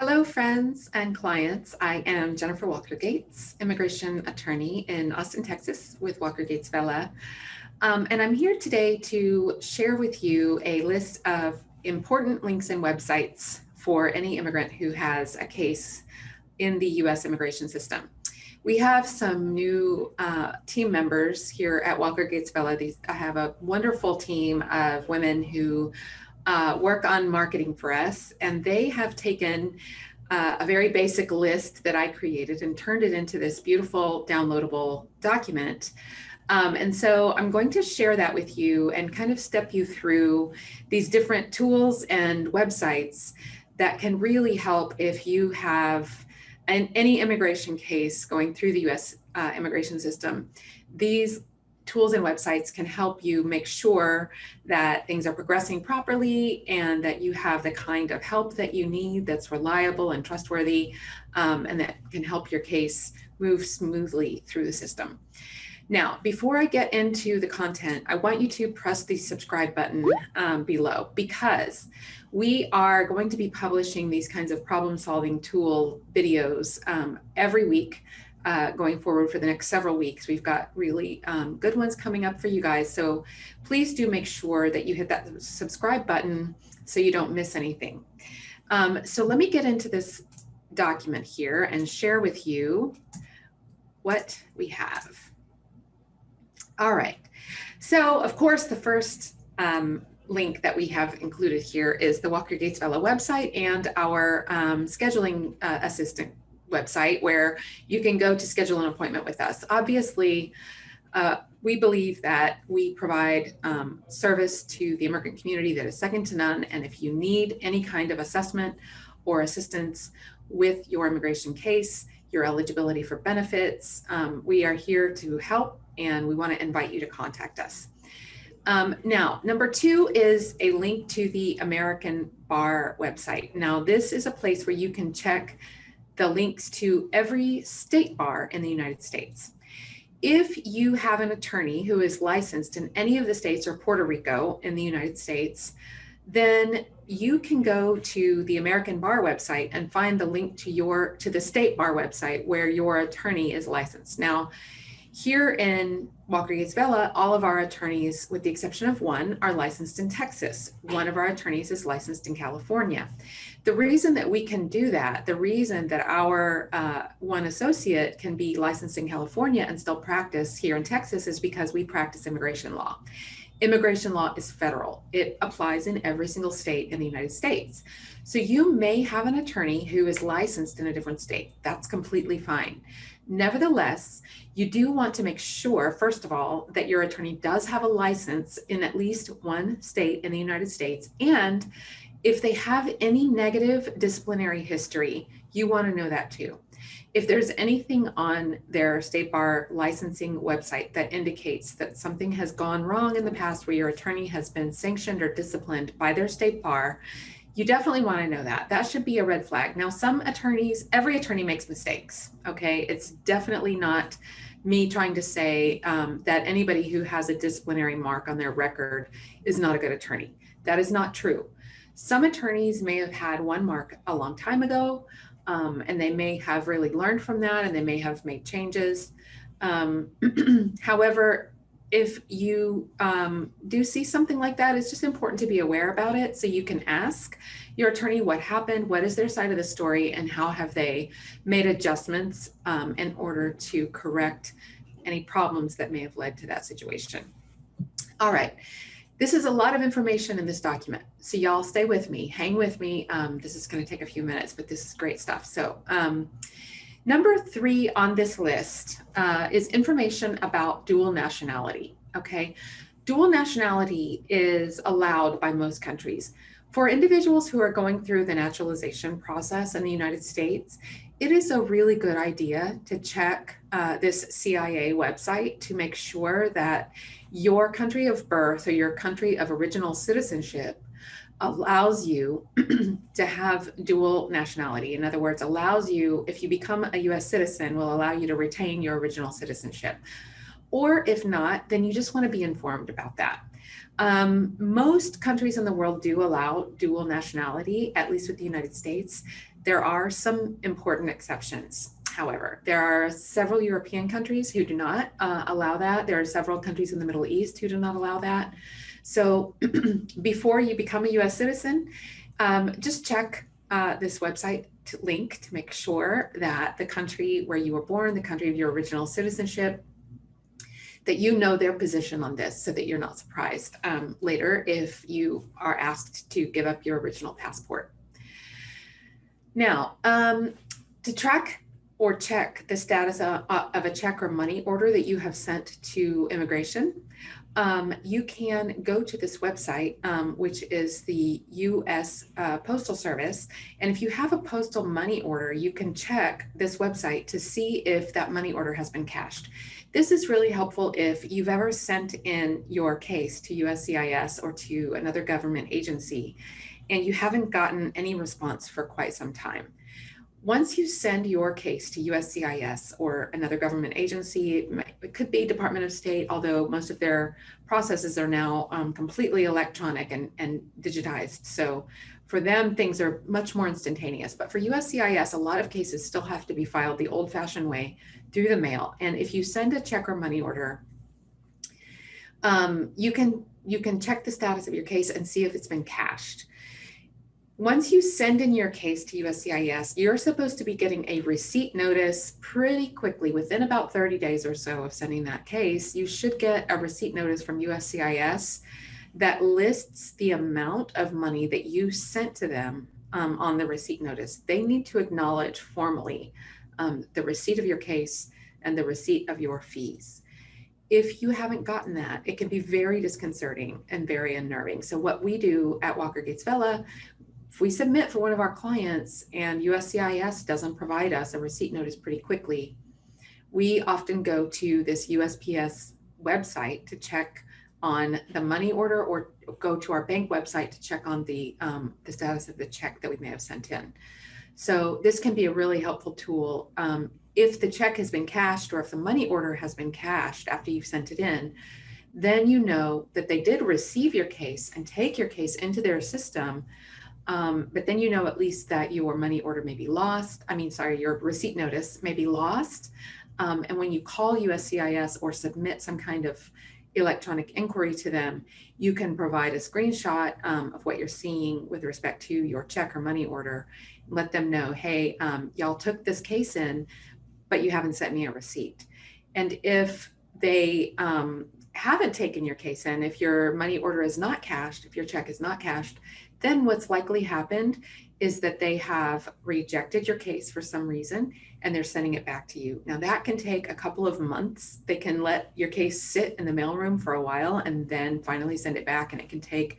Hello, friends and clients. I am Jennifer Walker Gates, immigration attorney in Austin, Texas with Walker Gates Vela. And I'm here today to share with you a list of important links and websites for any immigrant who has a case in the US immigration system. We have some new team members here at Walker Gates Vela. I have a wonderful team of women who work on marketing for us, and they have taken a very basic list that I created and turned it into this beautiful downloadable document. And so I'm going to share that with you and kind of step you through these different tools and websites that can really help if you have any immigration case going through the US immigration system. These tools and websites can help you make sure that things are progressing properly and that you have the kind of help that you need that's reliable and trustworthy, and that can help your case move smoothly through the system. Now, before I get into the content, I want you to press the subscribe button below, because we are going to be publishing these kinds of problem-solving tool videos every week going forward for the next several weeks. We've got really good ones coming up for you guys. So please do make sure that you hit that subscribe button so you don't miss anything. So let me get into this document here and share with you what we have. All right. So of course, the first link that we have included here is the Walker Gates Vela website and our scheduling assistant website, where you can go to schedule an appointment with us. Obviously, we believe that we provide service to the immigrant community that is second to none. And if you need any kind of assessment or assistance with your immigration case, your eligibility for benefits, we are here to help, and we want to invite you to contact us. Now, number 2 is a link to the American Bar website. Now, this is a place where you can check the links to every state bar in the United States. If you have an attorney who is licensed in any of the states or Puerto Rico in the United States, then you can go to the American Bar website and find the link to the state bar website where your attorney is licensed. Now, here in Walker Gates Vela, all of our attorneys, with the exception of one, are licensed in Texas. One of our attorneys is licensed in California. The reason that we can do that, the reason that our one associate can be licensed in California and still practice here in Texas, is because we practice immigration law. Immigration law is federal. It applies in every single state in the United States. So you may have an attorney who is licensed in a different state. That's completely fine. Nevertheless, you do want to make sure, first of all, that your attorney does have a license in at least one state in the United States. And if they have any negative disciplinary history, you want to know that too. If there's anything on their state bar licensing website that indicates that something has gone wrong in the past where your attorney has been sanctioned or disciplined by their state bar, you definitely want to know that. That should be a red flag. Now, every attorney makes mistakes, okay? It's definitely not me trying to say that anybody who has a disciplinary mark on their record is not a good attorney. That is not true. Some attorneys may have had one mark a long time ago, and they may have really learned from that, and they may have made changes. However, if you do see something like that, it's just important to be aware about it, so you can ask your attorney what happened, what is their side of the story, and how have they made adjustments in order to correct any problems that may have led to that situation. All right. This is a lot of information in this document, so y'all stay with me, hang with me. This is going to take a few minutes, but this is great stuff. So number 3 on this list is information about dual nationality, okay? Dual nationality is allowed by most countries. For individuals who are going through the naturalization process in the United States, it is a really good idea to check this CIA website to make sure that your country of birth or your country of original citizenship allows you to have dual nationality. In other words, allows you, if you become a US citizen, will allow you to retain your original citizenship. Or if not, then you just want to be informed about that. Most countries in the world do allow dual nationality, at least with the United States. There are some important exceptions. However, there are several European countries who do not allow that. There are several countries in the Middle East who do not allow that. So before you become a US citizen, just check this website link to make sure that the country where you were born, the country of your original citizenship, that you know their position on this so that you're not surprised later if you are asked to give up your original passport. Now, to track or check the status of a check or money order that you have sent to immigration, you can go to this website, which is the U.S. Postal Service. And if you have a postal money order, you can check this website to see if that money order has been cashed. This is really helpful if you've ever sent in your case to USCIS or to another government agency and you haven't gotten any response for quite some time. Once you send your case to USCIS or another government agency, it could be Department of State, although most of their processes are now completely electronic and digitized. So for them, things are much more instantaneous. But for USCIS, a lot of cases still have to be filed the old-fashioned way through the mail. And if you send a check or money order, you can check the status of your case and see if it's been cashed. Once you send in your case to USCIS, you're supposed to be getting a receipt notice pretty quickly. Within about 30 days or so of sending that case, you should get a receipt notice from USCIS that lists the amount of money that you sent to them on the receipt notice. They need to acknowledge formally the receipt of your case and the receipt of your fees. If you haven't gotten that, it can be very disconcerting and very unnerving. So what we do at Walker Gates Vela, if we submit for one of our clients and USCIS doesn't provide us a receipt notice pretty quickly, we often go to this USPS website to check on the money order or go to our bank website to check on the status of the check that we may have sent in. So this can be a really helpful tool. If the check has been cashed or if the money order has been cashed after you've sent it in, then you know that they did receive your case and take your case into their system. But then you know at least that your money order may be lost. Your receipt notice may be lost. And when you call USCIS or submit some kind of electronic inquiry to them, you can provide a screenshot of what you're seeing with respect to your check or money order. Let them know, hey, y'all took this case in, but you haven't sent me a receipt. And if they haven't taken your case in, if your money order is not cashed, if your check is not cashed, then what's likely happened is that they have rejected your case for some reason and they're sending it back to you. Now that can take a couple of months. They can let your case sit in the mailroom for a while and then finally send it back. And it can take,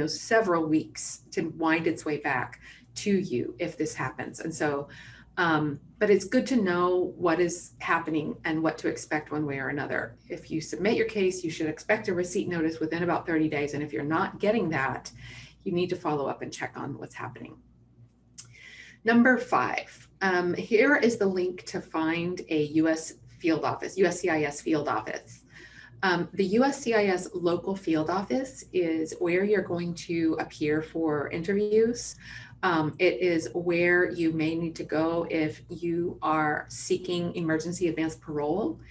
several weeks to wind its way back to you if this happens. And so, but it's good to know what is happening and what to expect one way or another. If you submit your case, you should expect a receipt notice within about 30 days. And if you're not getting that, you need to follow up and check on what's happening. Number 5, here is the link to find a US field office, USCIS field office. The USCIS local field office is where you're going to appear for interviews. It is where you may need to go if you are seeking emergency advance parole.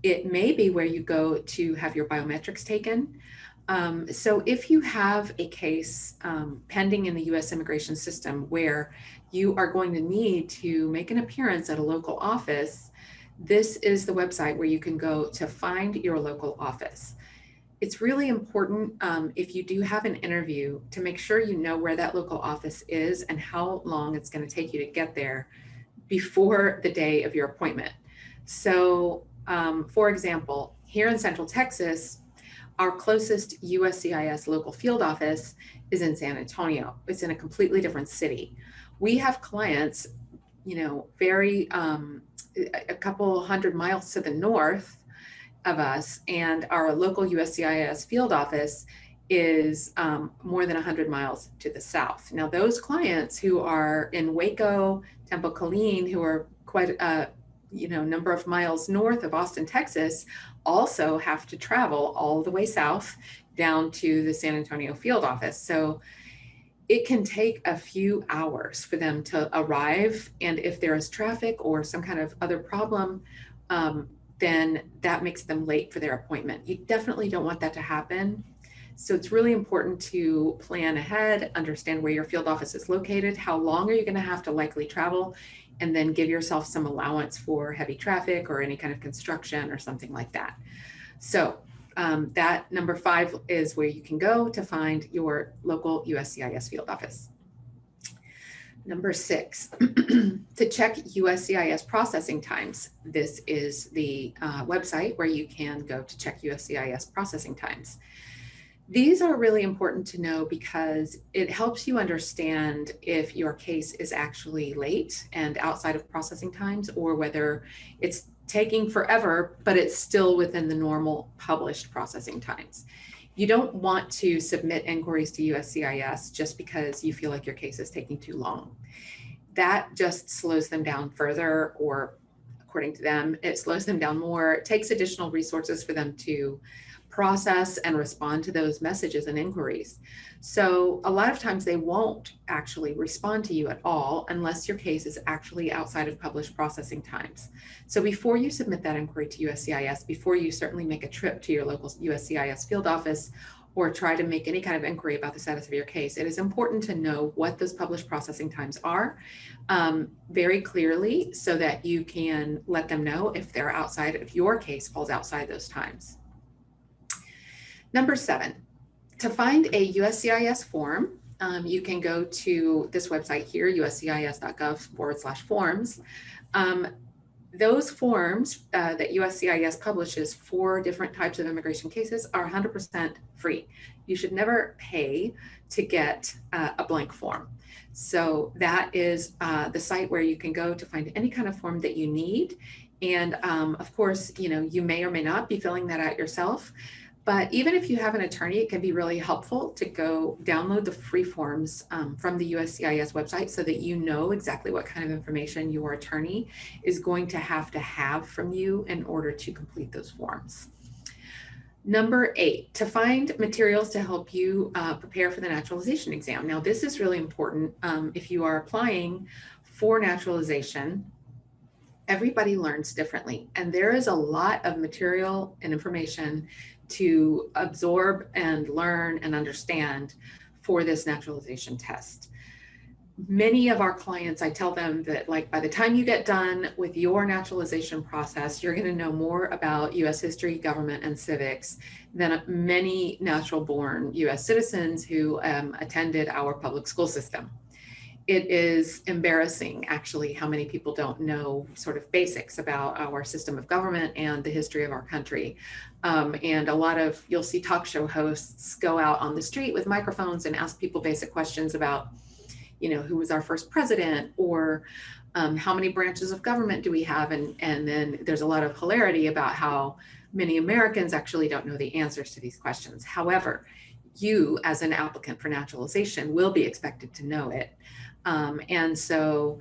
It may be where you go to have your biometrics taken. So if you have a case pending in the U.S. immigration system where you are going to need to make an appearance at a local office, this is the website where you can go to find your local office. It's really important if you do have an interview to make sure you know where that local office is and how long it's going to take you to get there before the day of your appointment. So, for example, here in Central Texas, our closest USCIS local field office is in San Antonio. It's in a completely different city. We have clients, a couple hundred miles to the north of us, and our local USCIS field office is more than 100 miles to the south. Now, those clients who are in Waco, Temple, Killeen, who are quite a number of miles north of Austin, Texas, also have to travel all the way south down to the San Antonio field office. So it can take a few hours for them to arrive. And if there is traffic or some kind of other problem, then that makes them late for their appointment. You definitely don't want that to happen. So it's really important to plan ahead, understand where your field office is located, how long are you going to have to likely travel, and then give yourself some allowance for heavy traffic or any kind of construction or something like that. So that number 5 is where you can go to find your local USCIS field office. Number 6, to check USCIS processing times. This is the website where you can go to check USCIS processing times. These are really important to know because it helps you understand if your case is actually late and outside of processing times, or whether it's taking forever, but it's still within the normal published processing times. You don't want to submit inquiries to USCIS just because you feel like your case is taking too long. That just slows them down further, or according to them, it slows them down more. It takes additional resources for them to process and respond to those messages and inquiries. So a lot of times they won't actually respond to you at all unless your case is actually outside of published processing times. So before you submit that inquiry to USCIS, before you certainly make a trip to your local USCIS field office or try to make any kind of inquiry about the status of your case, it is important to know what those published processing times are very clearly, so that you can let them know if they're outside, if your case falls outside those times. Number 7, to find a USCIS form, you can go to this website here, uscis.gov/forms. Those forms that USCIS publishes for different types of immigration cases are 100% free. You should never pay to get a blank form. So that is the site where you can go to find any kind of form that you need. And of course, you may or may not be filling that out yourself. But even if you have an attorney, it can be really helpful to go download the free forms from the USCIS website, so that you know exactly what kind of information your attorney is going to have from you in order to complete those forms. Number 8, to find materials to help you prepare for the naturalization exam. Now, this is really important if you are applying for naturalization. Everybody learns differently, and there is a lot of material and information to absorb and learn and understand for this naturalization test. Many of our clients, I tell them that by the time you get done with your naturalization process, you're going to know more about U.S. history, government, and civics than many natural-born U.S. citizens who attended our public school system. It is embarrassing, actually, how many people don't know sort of basics about our system of government and the history of our country. And you'll see talk show hosts go out on the street with microphones and ask people basic questions about, who was our first president, or how many branches of government do we have? And then there's a lot of hilarity about how many Americans actually don't know the answers to these questions. However, you, as an applicant for naturalization, will be expected to know it. And so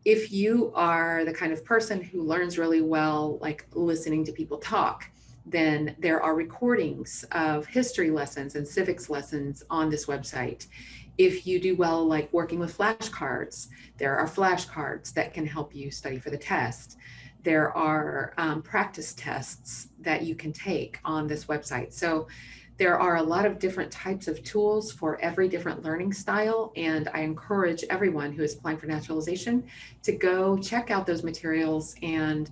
if you are the kind of person who learns really well, like listening to people talk, then there are recordings of history lessons and civics lessons on this website. If you do well, like working with flashcards, there are flashcards that can help you study for the test. There are practice tests that you can take on this website. So there are a lot of different types of tools for every different learning style, and I encourage everyone who is applying for naturalization to go check out those materials and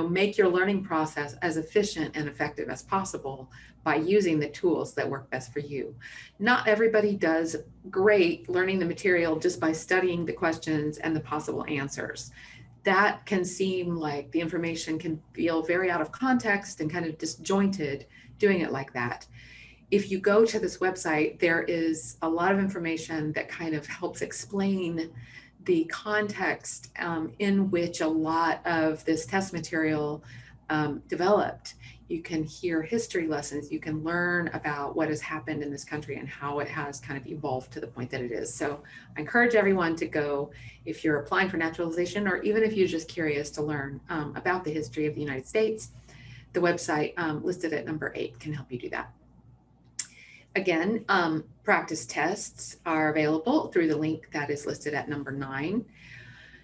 make your learning process as efficient and effective as possible by using the tools that work best for you. Not everybody does great learning the material just by studying the questions and the possible answers. That can seem like the information can feel very out of context and kind of disjointed doing it like that. If you go to this website, there is a lot of information that kind of helps explain the context in which a lot of this test material developed. You can hear history lessons, you can learn about what has happened in this country and how it has kind of evolved to the point that it is. So I encourage everyone to go, if you're applying for naturalization, or even if you're just curious to learn about the history of the United States. The website listed at number 8 can help you do that. Again, practice tests are available through the link that is listed at number 9.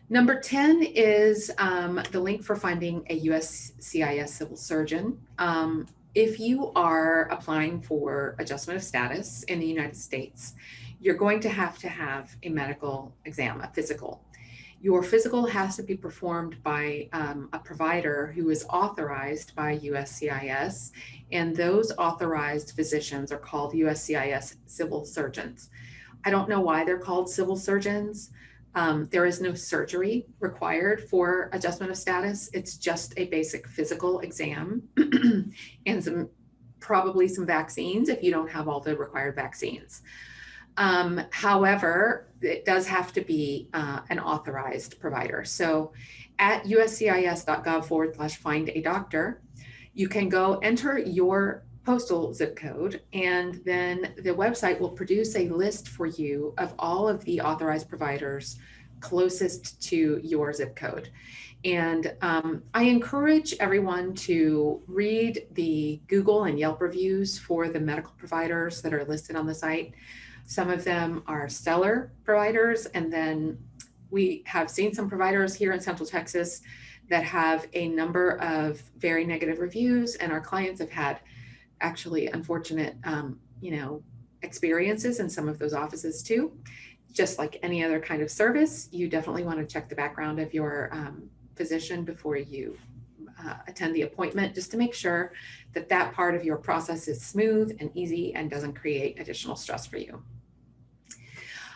Number 10 is the link for finding a USCIS civil surgeon. If you are applying for adjustment of status in the United States, you're going to have a medical exam, a physical. Your physical has to be performed by a provider who is authorized by USCIS, and those authorized physicians are called USCIS civil surgeons. I don't know why they're called civil surgeons. There is no surgery required for adjustment of status. It's just a basic physical exam and probably some vaccines if you don't have all the required vaccines. However, it does have to be an authorized provider. So at uscis.gov/find a doctor, you can go enter your postal zip code, and then the website will produce a list for you of all of the authorized providers closest to your zip code. And I encourage everyone to read the Google and Yelp reviews for the medical providers that are listed on the site. Some of them are stellar providers, and then we have seen some providers here in Central Texas that have a number of very negative reviews, and our clients have had actually unfortunate, experiences in some of those offices too. Just like any other kind of service, you definitely want to check the background of your physician before you attend the appointment, just to make sure that that part of your process is smooth and easy and doesn't create additional stress for you.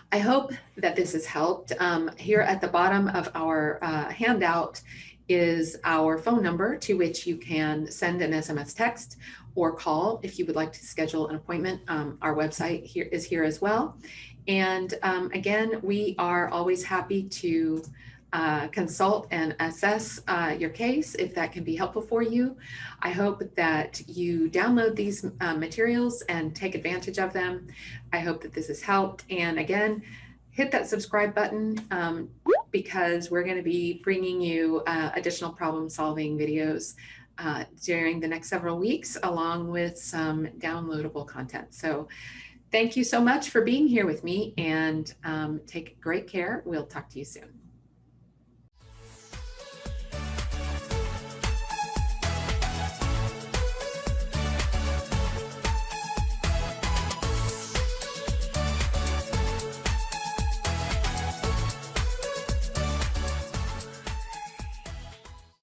I hope that this has helped. Here at the bottom of our handout is our phone number to which you can send an SMS text or call if you would like to schedule an appointment. Our website is here as well. And again, we are always happy to consult and assess your case if that can be helpful for you. I hope that you download these materials and take advantage of them. I hope that this has helped. And again, hit that subscribe button because we're going to be bringing you additional problem solving videos during the next several weeks, along with some downloadable content. So thank you so much for being here with me, and take great care. We'll talk to you soon.